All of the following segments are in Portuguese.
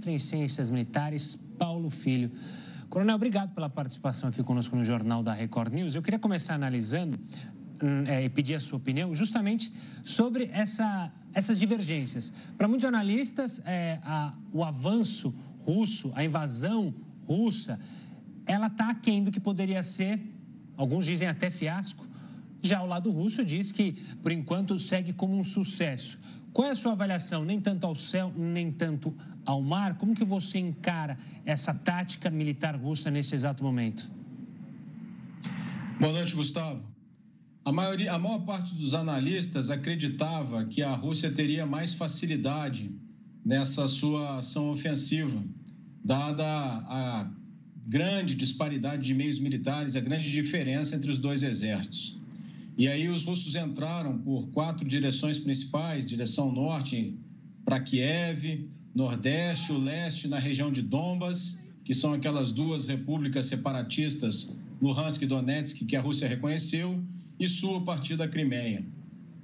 mestre em Ciências Militares, Paulo Filho. Coronel, obrigado pela participação aqui conosco no Jornal da Record News. Eu queria começar analisando e pedir a sua opinião justamente sobre essas divergências. Para muitos analistas, o avanço russo, a invasão russa, ela está aquém do que poderia ser, alguns dizem até fiasco. Já o lado russo diz que, por enquanto, segue como um sucesso. Qual é a sua avaliação, nem tanto ao céu, nem tanto ao mar? Como que você encara essa tática militar russa nesse exato momento? Boa noite, Gustavo. A maior parte dos analistas acreditava que a Rússia teria mais facilidade nessa sua ação ofensiva, dada a grande disparidade de meios militares, a grande diferença entre os dois exércitos. E aí os russos entraram por 4 direções principais: direção norte para Kiev, nordeste, o leste na região de Donbas, que são aquelas 2 repúblicas separatistas, Luhansk e Donetsk, que a Rússia reconheceu, e sul a partir da Crimeia.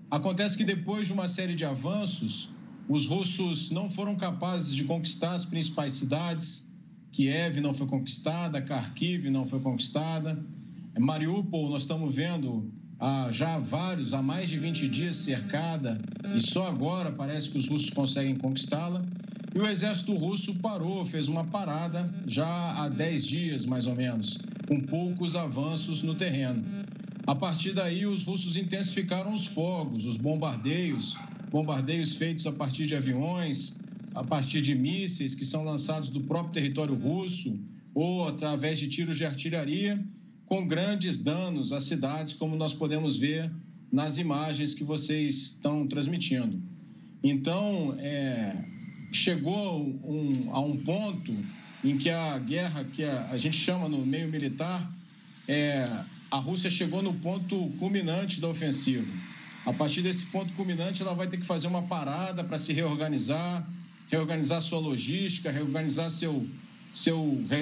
Acontece que depois de uma série de avanços, os russos não foram capazes de conquistar as principais cidades. Kiev não foi conquistada, Kharkiv não foi conquistada, Mariupol nós estamos vendo há mais de 20 dias cercada, e só agora parece que os russos conseguem conquistá-la. E o exército russo parou, fez uma parada já há 10 dias, mais ou menos, com poucos avanços no terreno. A partir daí, os russos intensificaram os fogos, os bombardeios feitos a partir de aviões, a partir de mísseis que são lançados do próprio território russo ou através de tiros de artilharia, com grandes danos às cidades, como nós podemos ver nas imagens que vocês estão transmitindo. Então, chegou a um ponto em que a guerra, que a gente chama no meio militar, a Rússia chegou no ponto culminante da ofensiva. A partir desse ponto culminante, ela vai ter que fazer uma parada para se reorganizar sua logística, reorganizar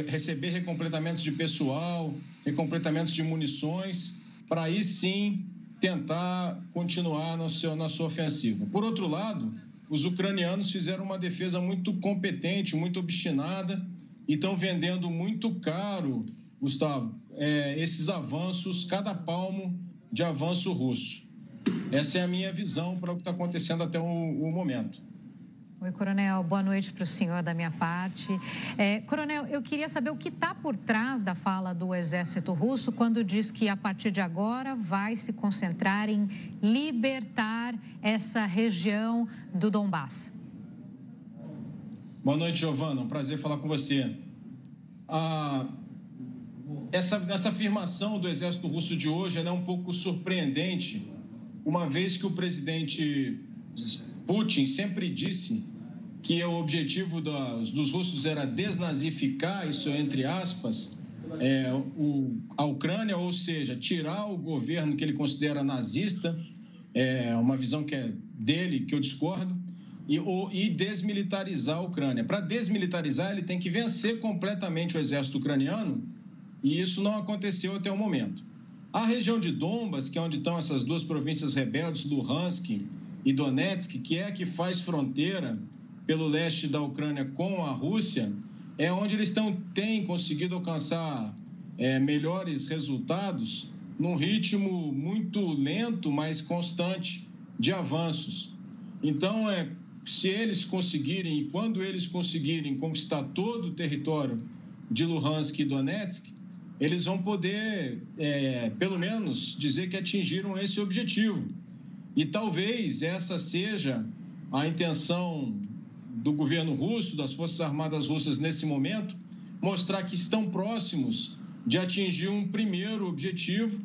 receber recompletamentos de pessoal, recompletamentos de munições, para aí sim tentar continuar na sua ofensiva. Por outro lado, os ucranianos fizeram uma defesa muito competente, muito obstinada, e estão vendendo muito caro, Gustavo, esses avanços, cada palmo de avanço russo. Essa é a minha visão para o que está acontecendo até o momento. Oi, Coronel. Boa noite para o senhor da minha parte. Coronel, eu queria saber o que está por trás da fala do exército russo quando diz que, a partir de agora, vai se concentrar em libertar essa região do Donbás. Boa noite, Giovana. Um prazer falar com você. Essa afirmação do exército russo de hoje é um pouco surpreendente, uma vez que o presidente Putin sempre disse que o objetivo dos russos era desnazificar, isso entre aspas, a Ucrânia, ou seja, tirar o governo que ele considera nazista, uma visão que é dele, que eu discordo, e desmilitarizar a Ucrânia. Para desmilitarizar, ele tem que vencer completamente o exército ucraniano, e isso não aconteceu até o momento. A região de Donbas, que é onde estão essas 2 províncias rebeldes, Luhansk e Donetsk, que é a que faz fronteira pelo leste da Ucrânia com a Rússia, é onde eles têm conseguido alcançar melhores resultados num ritmo muito lento, mas constante de avanços. Então, se eles conseguirem, e quando eles conseguirem conquistar todo o território de Luhansk e Donetsk, eles vão poder, pelo menos, dizer que atingiram esse objetivo. E talvez essa seja a intenção do governo russo, das Forças Armadas russas nesse momento, mostrar que estão próximos de atingir um primeiro objetivo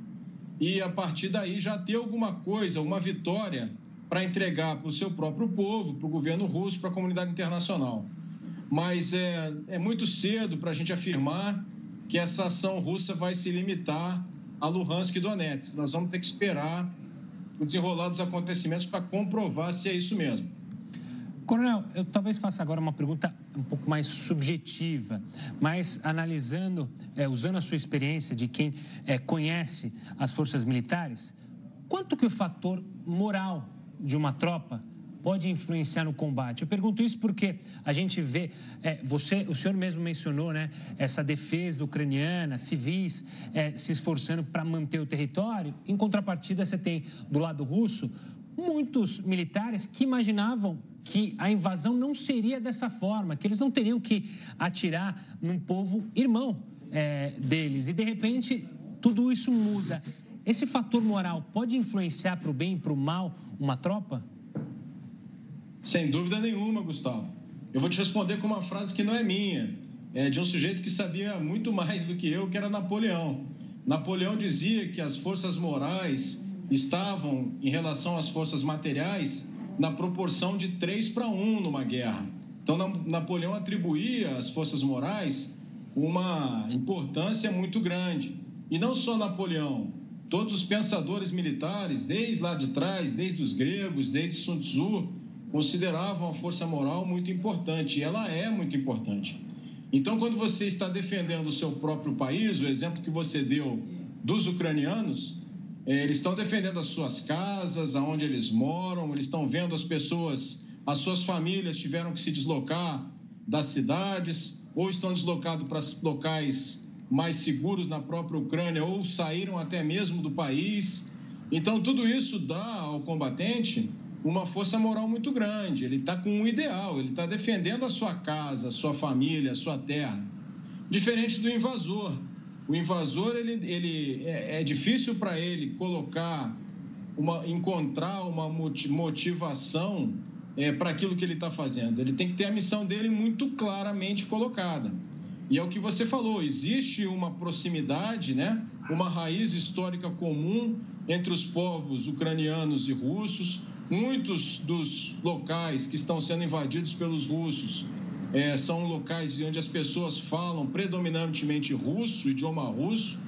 e, a partir daí, já ter alguma coisa, uma vitória para entregar para o seu próprio povo, para o governo russo, para a comunidade internacional. Mas é muito cedo para a gente afirmar que essa ação russa vai se limitar a Luhansk e Donetsk. Nós vamos ter que esperar o desenrolar dos acontecimentos para comprovar se é isso mesmo. Coronel, eu talvez faça agora uma pergunta um pouco mais subjetiva, mas analisando, usando a sua experiência de quem conhece as forças militares, quanto que o fator moral de uma tropa pode influenciar no combate? Eu pergunto isso porque a gente vê, o senhor mesmo mencionou, né, essa defesa ucraniana, civis se esforçando para manter o território. Em contrapartida, você tem do lado russo muitos militares que imaginavam que a invasão não seria dessa forma, que eles não teriam que atirar num povo irmão deles. E, de repente, tudo isso muda. Esse fator moral pode influenciar para o bem e para o mal uma tropa? Sem dúvida nenhuma, Gustavo. Eu vou te responder com uma frase que não é minha, é de um sujeito que sabia muito mais do que eu, que era Napoleão. Napoleão dizia que as forças morais estavam, em relação às forças materiais, na proporção de 3-1 numa guerra. Então, Napoleão atribuía às forças morais uma importância muito grande. E não só Napoleão, todos os pensadores militares, desde lá de trás, desde os gregos, desde Sun Tzu, consideravam a força moral muito importante, e ela é muito importante. Então, quando você está defendendo o seu próprio país, o exemplo que você deu dos ucranianos, eles estão defendendo as suas casas, aonde eles moram, eles estão vendo as suas famílias tiveram que se deslocar das cidades, ou estão deslocados para locais mais seguros na própria Ucrânia, ou saíram até mesmo do país. Então, tudo isso dá ao combatente uma força moral muito grande. Ele está com um ideal, ele está defendendo a sua casa, a sua família, a sua terra. Diferente do invasor. O invasor, é difícil para ele encontrar uma motivação para aquilo que ele está fazendo. Ele tem que ter a missão dele muito claramente colocada. E é o que você falou, existe uma proximidade, né? Uma raiz histórica comum entre os povos ucranianos e russos. Muitos dos locais que estão sendo invadidos pelos russos são locais onde as pessoas falam predominantemente russo, idioma russo.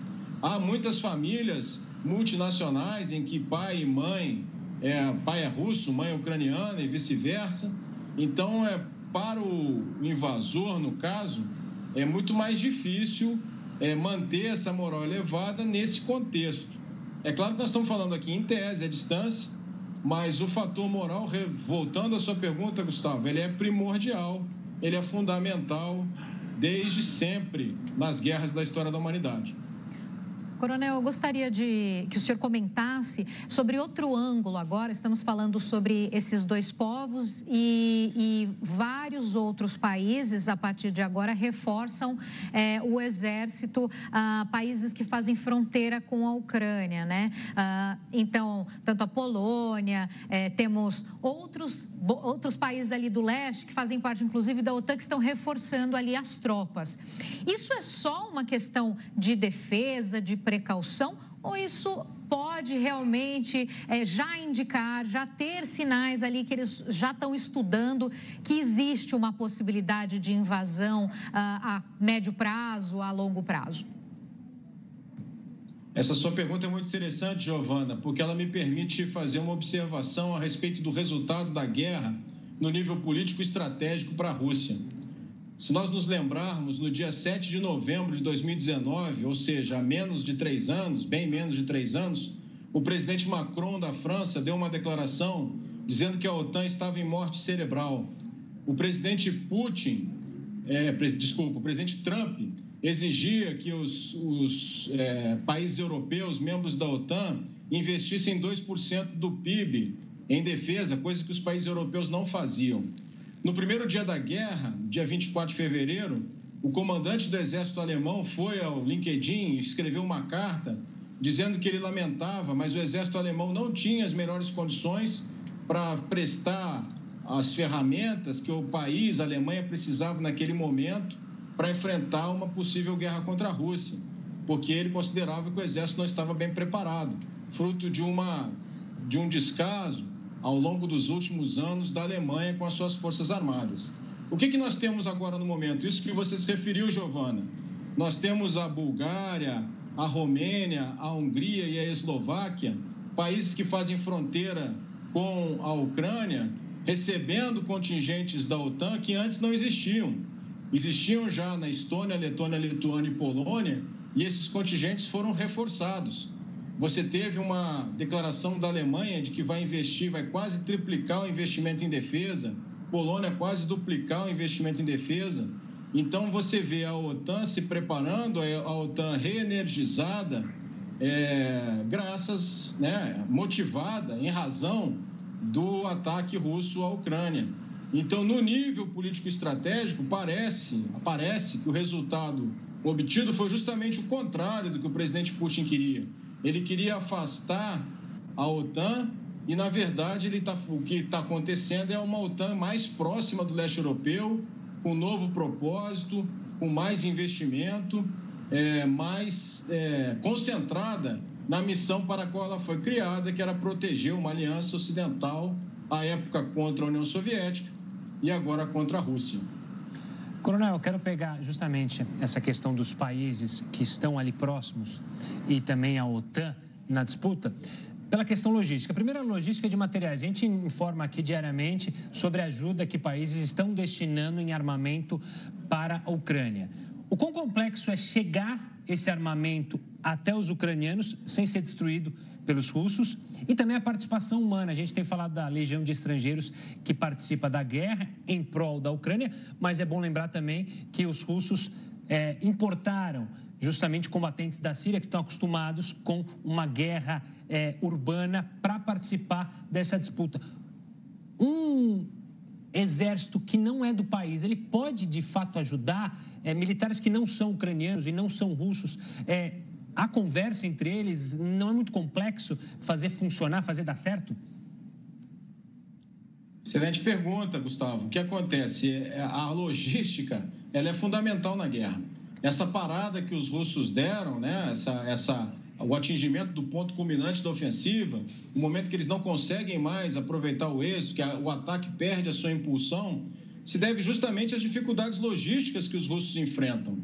Há muitas famílias multinacionais em que pai e mãe, pai é russo, mãe é ucraniana e vice-versa. Então, para o invasor, no caso, é muito mais difícil manter essa moral elevada nesse contexto. É claro que nós estamos falando aqui em tese, à distância, mas o fator moral, voltando à sua pergunta, Gustavo, ele é primordial, ele é fundamental desde sempre nas guerras da história da humanidade. Coronel, eu gostaria que o senhor comentasse sobre outro ângulo agora. Estamos falando sobre esses dois povos e vários outros países, a partir de agora, reforçam o exército, países que fazem fronteira com a Ucrânia, né? Então, tanto a Polônia, temos outros países ali do leste, que fazem parte, inclusive, da OTAN, que estão reforçando ali as tropas. Isso é só uma questão de defesa, de precaução, ou isso pode realmente já indicar, já ter sinais ali que eles já estão estudando que existe uma possibilidade de invasão a médio prazo, a longo prazo? Essa sua pergunta é muito interessante, Giovana, porque ela me permite fazer uma observação a respeito do resultado da guerra no nível político e estratégico para a Rússia. Se nós nos lembrarmos, no dia 7 de novembro de 2019, ou seja, há menos de 3 anos, bem menos de 3 anos, o presidente Macron da França deu uma declaração dizendo que a OTAN estava em morte cerebral. O presidente o presidente Trump exigia que os países europeus, membros da OTAN, investissem 2% do PIB em defesa, coisa que os países europeus não faziam. No primeiro dia da guerra, dia 24 de fevereiro, o comandante do exército alemão foi ao LinkedIn e escreveu uma carta dizendo que ele lamentava, mas o exército alemão não tinha as melhores condições para prestar as ferramentas que o país, a Alemanha, precisava naquele momento para enfrentar uma possível guerra contra a Rússia, porque ele considerava que o exército não estava bem preparado, fruto de um descaso ao longo dos últimos anos da Alemanha com as suas forças armadas. O que nós temos agora no momento? Isso que você se referiu, Giovana. Nós temos a Bulgária, a Romênia, a Hungria e a Eslováquia, países que fazem fronteira com a Ucrânia, recebendo contingentes da OTAN que antes não existiam. Existiam já na Estônia, Letônia, Lituânia e Polônia, e esses contingentes foram reforçados. Você teve uma declaração da Alemanha de que vai investir, vai quase triplicar o investimento em defesa. Polônia quase duplicar o investimento em defesa. Então, você vê a OTAN se preparando, a OTAN reenergizada, graças, motivada, em razão do ataque russo à Ucrânia. Então, no nível político-estratégico, parece que o resultado obtido foi justamente o contrário do que o presidente Putin queria. Ele queria afastar a OTAN e, na verdade, o que está acontecendo é uma OTAN mais próxima do leste europeu, com um novo propósito, com mais investimento, mais concentrada na missão para a qual ela foi criada, que era proteger uma aliança ocidental, à época contra a União Soviética e agora contra a Rússia. Coronel, eu quero pegar justamente essa questão dos países que estão ali próximos e também a OTAN na disputa, pela questão logística. Primeiro, a logística de materiais. A gente informa aqui diariamente sobre a ajuda que países estão destinando em armamento para a Ucrânia. O quão complexo é chegar esse armamento até os ucranianos sem ser destruído pelos russos e também a participação humana. A gente tem falado da legião de estrangeiros que participa da guerra em prol da Ucrânia, mas é bom lembrar também que os russos importaram justamente combatentes da Síria que estão acostumados com uma guerra urbana para participar dessa disputa. Um exército que não é do país, ele pode de fato ajudar militares que não são ucranianos e não são russos. A conversa entre eles não é muito complexo fazer funcionar, fazer dar certo? Excelente pergunta, Gustavo. O que acontece? A logística ela é fundamental na guerra. Essa parada que os russos deram, o atingimento do ponto culminante da ofensiva, o momento que eles não conseguem mais aproveitar o êxito, que o ataque perde a sua impulsão, se deve justamente às dificuldades logísticas que os russos enfrentam.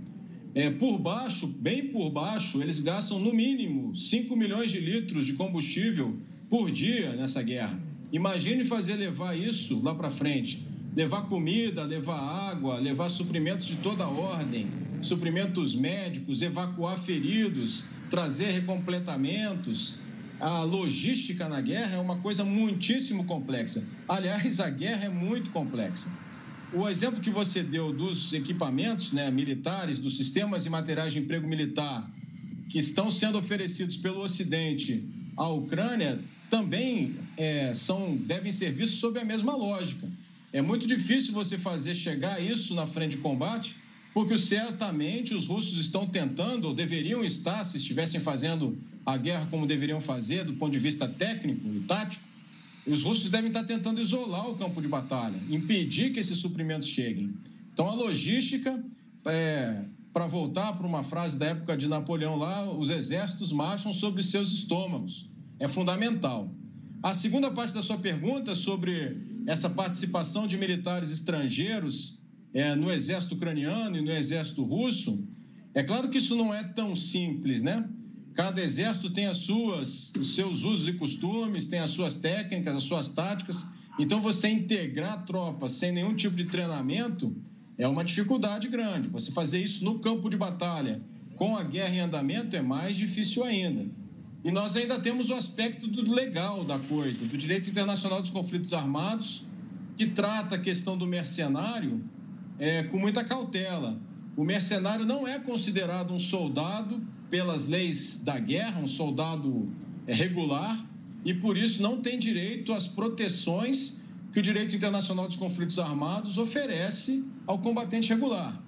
Bem por baixo, eles gastam no mínimo 5 milhões de litros de combustível por dia nessa guerra. Imagine levar isso lá para frente. Levar comida, levar água, levar suprimentos de toda a ordem, suprimentos médicos, evacuar feridos, trazer recompletamentos. A logística na guerra é uma coisa muitíssimo complexa. Aliás, a guerra é muito complexa. O exemplo que você deu dos equipamentos militares, dos sistemas e materiais de emprego militar que estão sendo oferecidos pelo Ocidente à Ucrânia também devem ser vistos sob a mesma lógica. É muito difícil você fazer chegar isso na frente de combate, porque certamente os russos estão tentando, ou deveriam estar, se estivessem fazendo a guerra como deveriam fazer, do ponto de vista técnico e tático, os russos devem estar tentando isolar o campo de batalha, impedir que esses suprimentos cheguem. Então, a logística, para voltar para uma frase da época de Napoleão lá, os exércitos marcham sobre seus estômagos. É fundamental. A segunda parte da sua pergunta sobre essa participação de militares estrangeiros no exército ucraniano e no exército russo, é claro que isso não é tão simples, Cada exército tem os seus usos e costumes, tem as suas técnicas, as suas táticas. Então, você integrar tropas sem nenhum tipo de treinamento é uma dificuldade grande. Você fazer isso no campo de batalha, com a guerra em andamento, é mais difícil ainda. E nós ainda temos o aspecto do legal da coisa, do direito internacional dos conflitos armados, que trata a questão do mercenário com muita cautela. O mercenário não é considerado um soldado pelas leis da guerra, um soldado regular, e por isso não tem direito às proteções que o direito internacional dos conflitos armados oferece ao combatente regular.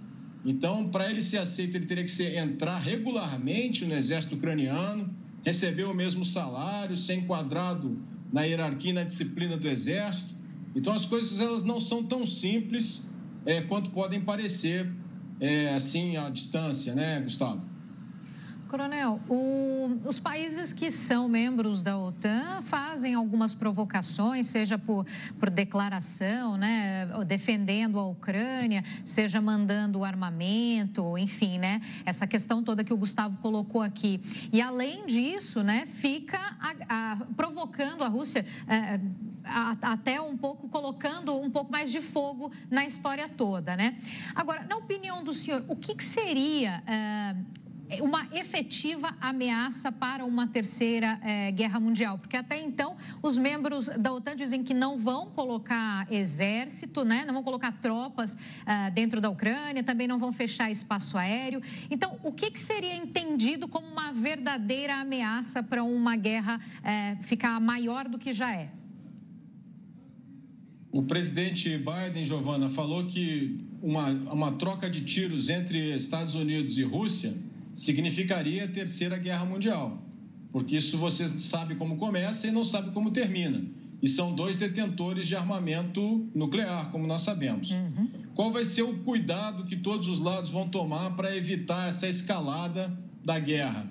Então, para ele ser aceito, ele teria que entrar regularmente no exército ucraniano, receber o mesmo salário, ser enquadrado na hierarquia e na disciplina do exército. Então, as coisas elas não são tão simples quanto podem parecer assim à distância, Gustavo? Coronel, os países que são membros da OTAN fazem algumas provocações, seja por declaração, defendendo a Ucrânia, seja mandando armamento, enfim, essa questão toda que o Gustavo colocou aqui. E, além disso, fica provocando a Rússia, até um pouco, colocando um pouco mais de fogo na história toda, Agora, na opinião do senhor, o que seria uma efetiva ameaça para uma terceira guerra mundial? Porque até então os membros da OTAN dizem que não vão colocar exército, né? Não vão colocar tropas dentro da Ucrânia, também não vão fechar espaço aéreo. Então, o que seria entendido como uma verdadeira ameaça para uma guerra ficar maior do que já é? O presidente Biden, Giovana, falou que uma troca de tiros entre Estados Unidos e Rússia significaria a terceira guerra mundial, porque isso você sabe como começa e não sabe como termina. E são dois detentores de armamento nuclear, como nós sabemos. Qual vai ser o cuidado que todos os lados vão tomar para evitar essa escalada da guerra?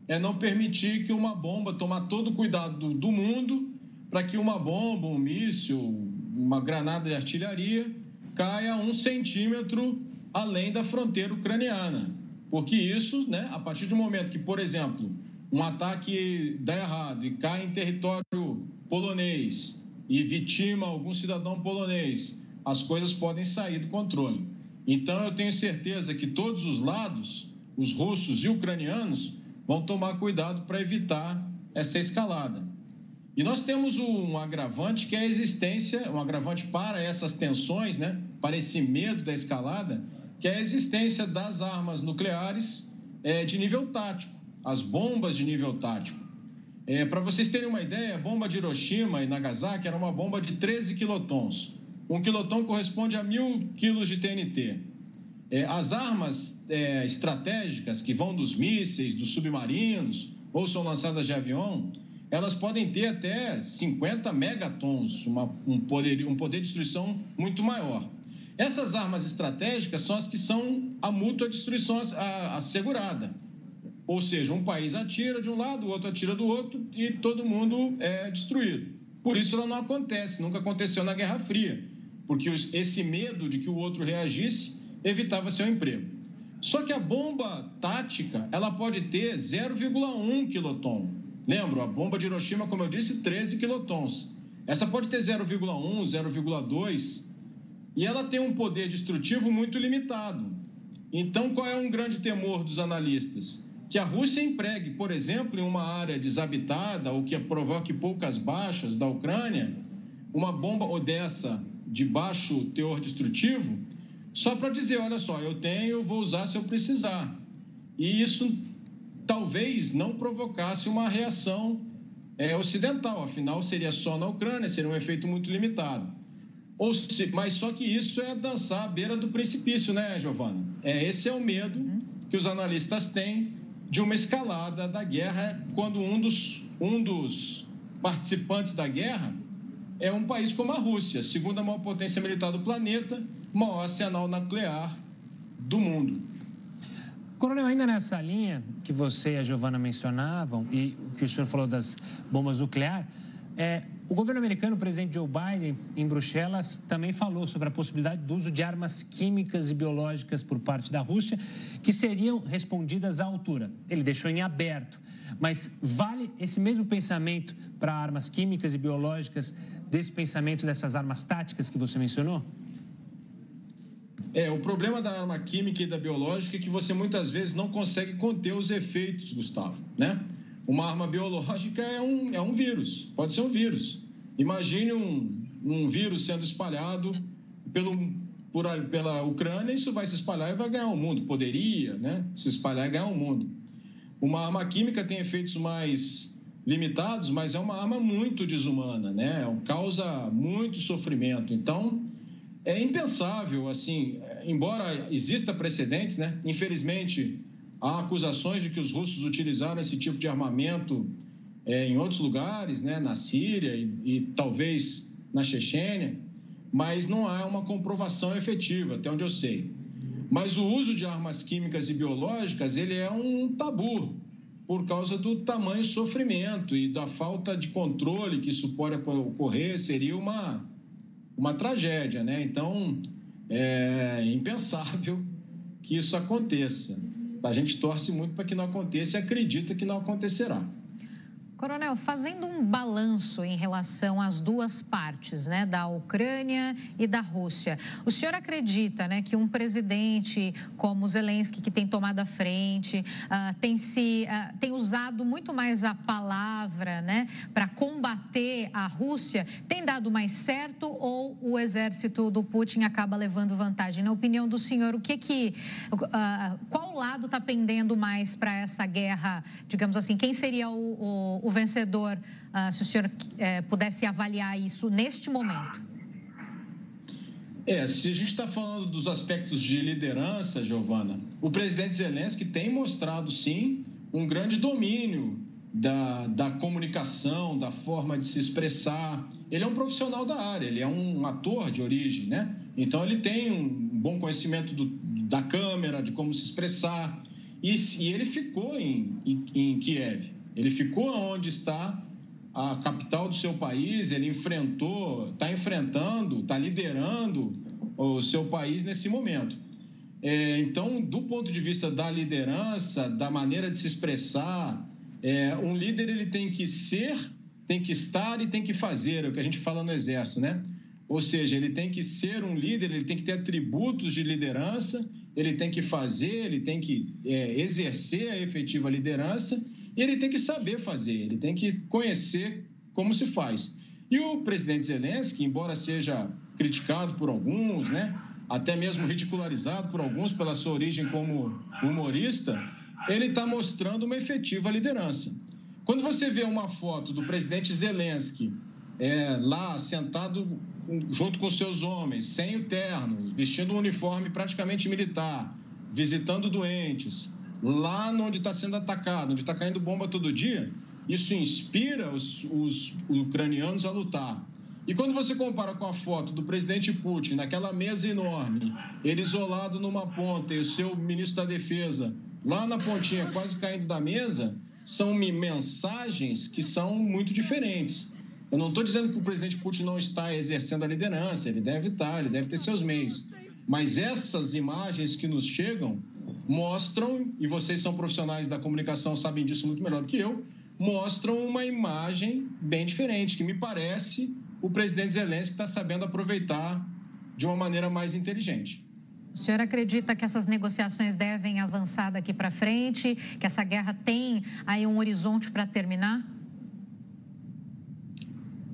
É não permitir que uma bomba, tomar todo o cuidado do mundo para que uma bomba, um míssil, uma granada de artilharia caia 1 centímetro além da fronteira ucraniana. Porque isso, né, a partir do momento que, por exemplo, um ataque dá errado e cai em território polonês e vitima algum cidadão polonês, as coisas podem sair do controle. Então, eu tenho certeza que todos os lados, os russos e ucranianos, vão tomar cuidado para evitar essa escalada. E nós temos um agravante que é a existência, um agravante para essas tensões, né, para esse medo da escalada, que é a existência das armas nucleares de nível tático, as bombas de nível tático. Para vocês terem uma ideia, a bomba de Hiroshima e Nagasaki era uma bomba de 13 quilotons. 1 quiloton corresponde a 1.000 quilos de TNT. As armas estratégicas que vão dos mísseis, dos submarinos, ou são lançadas de avião, elas podem ter até 50 megatons, um poder de destruição muito maior. Essas armas estratégicas são as que são a mútua destruição assegurada. Ou seja, um país atira de um lado, o outro atira do outro e todo mundo é destruído. Por isso ela não acontece, nunca aconteceu na Guerra Fria, porque esse medo de que o outro reagisse evitava seu emprego. Só que a bomba tática, ela pode ter 0,1 quiloton. Lembro, a bomba de Hiroshima, como eu disse, 13 quilotons. Essa pode ter 0,1, 0,2... e ela tem um poder destrutivo muito limitado. Então, qual é um grande temor dos analistas? Que a Rússia empregue, por exemplo, em uma área desabitada ou que provoque poucas baixas da Ucrânia, uma bomba dessa de baixo teor destrutivo, só para dizer, olha só, eu vou usar se eu precisar. E isso talvez não provocasse uma reação ocidental, afinal seria só na Ucrânia, seria um efeito muito limitado. Mas só que isso é dançar à beira do precipício, né, Giovana? Esse é o medo que os analistas têm de uma escalada da guerra quando um dos participantes da guerra é um país como a Rússia, segunda maior potência militar do planeta, maior arsenal nuclear do mundo. Coronel, ainda nessa linha que você e a Giovana mencionavam e que o senhor falou das bombas nucleares, o governo americano, o presidente Joe Biden, em Bruxelas, também falou sobre a possibilidade do uso de armas químicas e biológicas por parte da Rússia, que seriam respondidas à altura. Ele deixou em aberto. Mas vale esse mesmo pensamento para armas químicas e biológicas, desse pensamento dessas armas táticas que você mencionou? O problema da arma química e da biológica é que você muitas vezes não consegue conter os efeitos, Gustavo, né? Uma arma biológica é um vírus, pode ser um vírus. Imagine um vírus sendo espalhado pela Ucrânia, isso vai se espalhar e vai ganhar o mundo. Poderia, né, se espalhar e ganhar o mundo. Uma arma química tem efeitos mais limitados, mas é uma arma muito desumana, né? Causa muito sofrimento. Então, é impensável, assim, embora exista precedentes, né? Infelizmente, há acusações de que os russos utilizaram esse tipo de armamento em outros lugares, né? Na Síria e talvez na Chechênia, mas não há uma comprovação efetiva, até onde eu sei. Mas o uso de armas químicas e biológicas, ele é um tabu por causa do tamanho sofrimento e da falta de controle que isso pode ocorrer, seria uma tragédia, né? Então, é impensável que isso aconteça. A gente torce muito para que não aconteça e acredita que não acontecerá. Coronel, fazendo um balanço em relação às duas partes, né, da Ucrânia e da Rússia, o senhor acredita, né, que um presidente como Zelensky, que tem tomado a frente, tem usado muito mais a palavra, né, para combater a Rússia, tem dado mais certo ou o exército do Putin acaba levando vantagem? Na opinião do senhor, qual lado está pendendo mais para essa guerra, digamos assim, quem seria o vencedor, se o senhor pudesse avaliar isso neste momento? Se a gente está falando dos aspectos de liderança, Giovana, o presidente Zelensky tem mostrado, sim, um grande domínio da comunicação, da forma de se expressar. Ele é um profissional da área, ele é um ator de origem, né? Então, ele tem um bom conhecimento da câmera, de como se expressar. E ele ficou em Kiev. Ele ficou onde está a capital do seu país, ele está enfrentando, está liderando o seu país nesse momento. Então, do ponto de vista da liderança, da maneira de se expressar, um líder ele tem que ser, tem que estar e tem que fazer, é o que a gente fala no Exército, né? Ou seja, ele tem que ser um líder, ele tem que ter atributos de liderança, ele tem que fazer, ele tem que exercer a efetiva liderança, e ele tem que saber fazer, ele tem que conhecer como se faz. E o presidente Zelensky, embora seja criticado por alguns, né, até mesmo ridicularizado por alguns pela sua origem como humorista, ele está mostrando uma efetiva liderança. Quando você vê uma foto do presidente Zelensky lá sentado junto com seus homens, sem o terno, vestindo um uniforme praticamente militar, visitando doentes, lá onde está sendo atacado, onde está caindo bomba todo dia, isso inspira os ucranianos a lutar. E quando você compara com a foto do presidente Putin, naquela mesa enorme, ele isolado numa ponta e o seu ministro da Defesa lá na pontinha, quase caindo da mesa, são mensagens que são muito diferentes. Eu não estou dizendo que o presidente Putin não está exercendo a liderança, ele deve estar, ele deve ter seus meios. Mas essas imagens que nos chegam mostram, e vocês são profissionais da comunicação, sabem disso muito melhor do que eu, mostram uma imagem bem diferente, que me parece o presidente Zelensky está sabendo aproveitar de uma maneira mais inteligente. O senhor acredita que essas negociações devem avançar daqui para frente, que essa guerra tem aí um horizonte para terminar?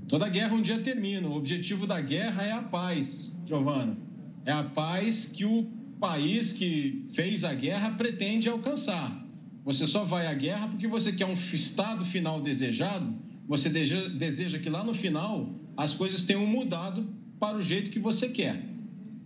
Toda guerra um dia termina. O objetivo da guerra é a paz, Giovana. É a paz que o país que fez a guerra pretende alcançar. Você só vai à guerra porque você quer um estado final desejado, você deseja que lá no final as coisas tenham mudado para o jeito que você quer.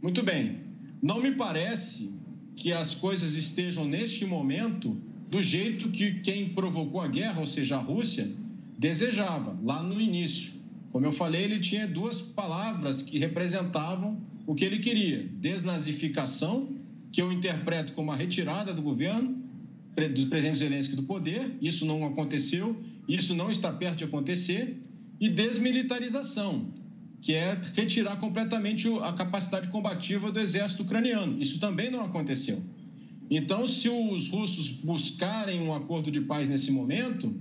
Muito bem, não me parece que as coisas estejam neste momento do jeito que quem provocou a guerra, ou seja, a Rússia, desejava lá no início. Como eu falei, ele tinha duas palavras que representavam o que ele queria: desnazificação, que eu interpreto como a retirada do governo, do presidente Zelensky do poder, isso não aconteceu, isso não está perto de acontecer, e desmilitarização, que é retirar completamente a capacidade combativa do exército ucraniano. Isso também não aconteceu. Então, se os russos buscarem um acordo de paz nesse momento,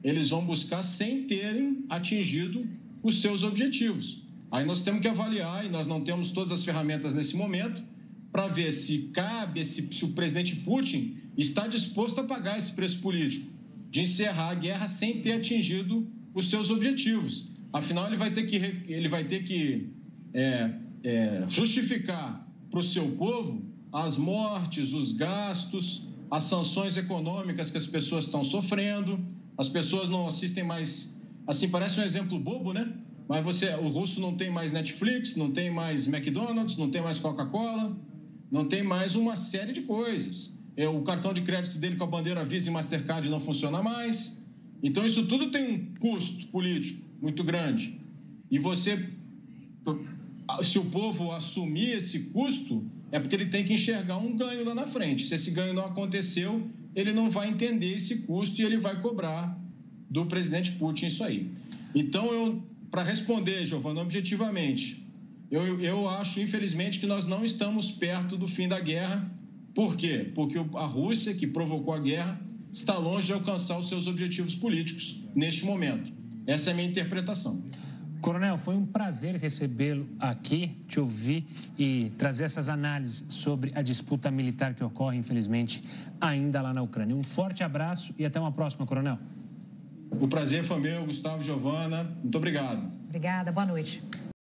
eles vão buscar sem terem atingido os seus objetivos. Aí nós temos que avaliar, e nós não temos todas as ferramentas nesse momento, para ver se se o presidente Putin está disposto a pagar esse preço político, de encerrar a guerra sem ter atingido os seus objetivos. Afinal, ele vai ter que justificar para o seu povo as mortes, os gastos, as sanções econômicas que as pessoas estão sofrendo. As pessoas não assistem mais... Assim, parece um exemplo bobo, né? Mas o russo não tem mais Netflix, não tem mais McDonald's, não tem mais Coca-Cola, não tem mais uma série de coisas. O cartão de crédito dele com a bandeira Visa e Mastercard não funciona mais. Então, isso tudo tem um custo político muito grande. E se o povo assumir esse custo, é porque ele tem que enxergar um ganho lá na frente. Se esse ganho não aconteceu, ele não vai entender esse custo e ele vai cobrar do presidente Putin isso aí. Então, para responder, Giovana, objetivamente, eu acho, infelizmente, que nós não estamos perto do fim da guerra. Por quê? Porque a Rússia, que provocou a guerra, está longe de alcançar os seus objetivos políticos neste momento. Essa é a minha interpretação. Coronel, foi um prazer recebê-lo aqui, te ouvir e trazer essas análises sobre a disputa militar que ocorre, infelizmente, ainda lá na Ucrânia. Um forte abraço e até uma próxima, Coronel. O prazer foi meu, Gustavo, Giovana. Muito obrigado. Obrigada, boa noite.